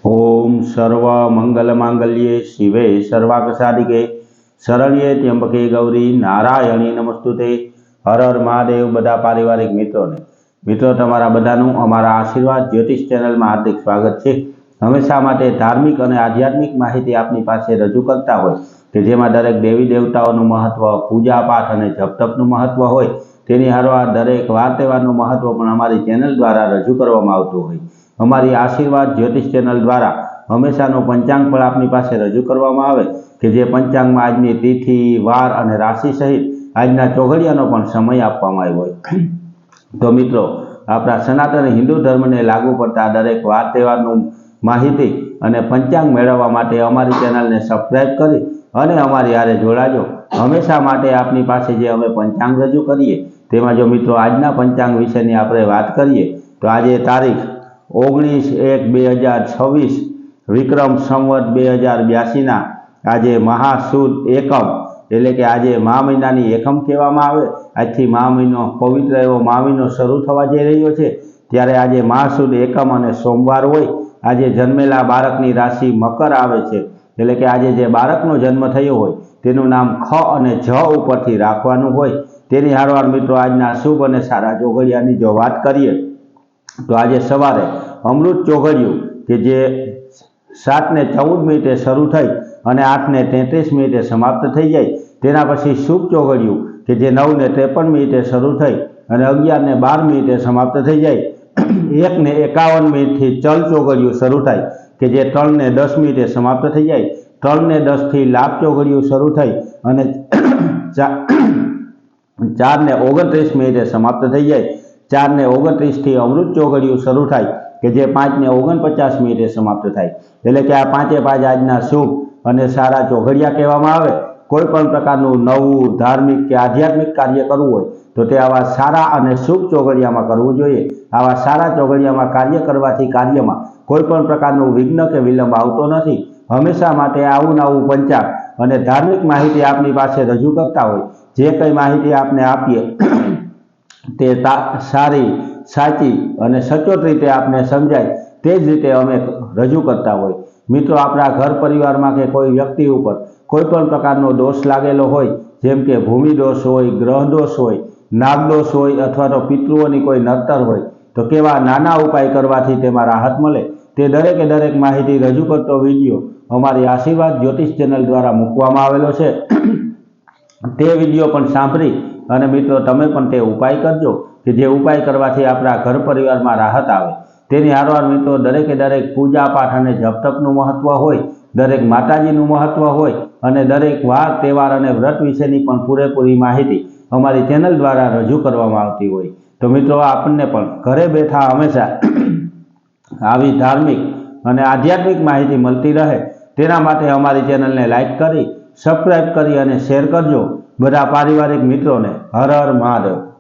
ओम सर्व मंगल मांगल्ये शिवे सर्वार्थ साधिके शरण्ये त्र्यंबके गौरी नारायणी नमस्तुते। हर हर महादेव। बधा पारिवारिक मित्रों तमारा बधानुं अमारा आशीर्वाद ज्योतिष चेनल में हार्दिक स्वागत है। हमेशा माटे धार्मिक और आध्यात्मिक माहिती आपनी पासे रजू करता होय के जेमां दरेक देवी देवताओनुं महत्व, पूजा पाठ और जप तपनुं महत्व होय तेनी हारोहार दरेक वार तहेवारनुं महत्व पण अमारी चेनल द्वारा रजू करवामां आवतुं होय। अमारी आशीर्वाद ज्योतिष चेनल द्वारा हमेशानो पंचांग फळ आपनी पासे रजू करवामां आवे के जे पंचांग में आजनी तिथि, वार और राशि सहित आजना चौघड़ियानो पण समय आपवामां आव्यो होय। तो मित्रों, आपणा सनातन हिंदू धर्म ने लागू पड़ता दरेक वार तहेवारनुं माहिती अने पंचांग मेळववा माटे अमारी चेनल ने सब्सक्राइब करी अने अमारी हारे जोड़ाजो। हमेशा माटे आपनी पासे जे अमे पंचांग रजू करीए तेमां जो मित्रों आजना पंचांग विशेनी आपणे वात करीए तो आज तारीख 19/1/2026 विक्रम संवत 2082 ना आजे महासुद एकम एटले के आजे महा महीनानी एकम कहेवामां आवे। आजथी महा महीनो पवित्र एवो महा महीनो शरू थवा जई रह्यो छे त्यारे आजे महासुद एकम अने सोमवार होय। आजे जन्मेला बाळकनी राशि मकर आवे छे एटले के आजे जे बाळकनो जन्म थयो होय तेनुं नाम ख अने झ उपरथी राखवानुं होय। तेनी हारोहार मित्रों आजना शुभ अने सारा चौघड़ियानी जो वात करीए तो आज सवारे अमृत चौघड़ियुं के जे 7:14 शरू थई अने 8:33 समाप्त थई जाय तेना पछी शुभ चौघड़ियुं के जे 9:53 शरू थई अने 11:12 समाप्त थई जाय। 1:51 थी चल चौघड़ियुं शरू थाय के जे 3:10 समाप्त थई जाय। 3:10 थी लाभ चौघड़ियुं शरू थई अने 4:29 समाप्त थई जाय। 4:29 थी अमृत चौघड़ियुं शरू थाय के जे 5:49 समाप्त थाय। एटले के आ पांचे पांच आजना शुभ अने सारा चौघड़िया कहेवामां आवे। कोईपण प्रकारनुं नवुं धार्मिक के आध्यात्मिक कार्य करवुं होय तो ते आवा सारा अने शुभ चौघड़ियामां करवुं जोईए। आवा सारा चौघड़ियामां कार्य करवाथी कार्यमां कोईपण प्रकारनुं विघ्न के विलंब आवतो नथी। हमेशा माटे आवुं नवुं पंचांग अने धार्मिक माहिती आपनी पासे रजू करता होय जे कई माहिती आपने आपीए ते सारी साची अने सचोट रीते आपने समझाय ते ज रीते अमे रजू करता होय। मित्रों, आपणा घर परिवार में के कोई व्यक्ति पर कोईपण प्रकारनो दोष लागेलो होय जेम के भूमि दोष होय, ग्रह दोष होय, नागदोष होय अथवा तो पितृओनी कोई नड़तर होय तो केवा नाना उपाय करवाथी तेमां राहत मळे ते दरेके दरेक माहिती रजू करतो विडियो अमारी आशीर्वाद ज्योतिष चेनल द्वारा मूकवामां आवेलो छे। ते विडियो पण सांभळी अने मित्रों तमे पण ते उपाय करजो कि जे उपाय करवाथी आपणा घर परिवार में राहत आवे। तेनी हारोहार मित्रों दरेके दरेक पूजा पाठ अने जप तपनुं महत्व होय, दरेक माताजीनुं महत्व होय अने दरेक वार तहेवार अने व्रत विशेनी पण पूरेपूरी माहिती अमारी चेनल द्वारा रजू करवामां आवती होय। तो मित्रों आपने पण घरे बैठा हमेशा आवी धार्मिक अने आध्यात्मिक माहिती मळती रहे तेना माटे अमारी चेनल ने लाइक करी, सब्सक्राइब करी अने शेर करजो। बधा पारिवारिक मित्रों ने हर हर महादेव।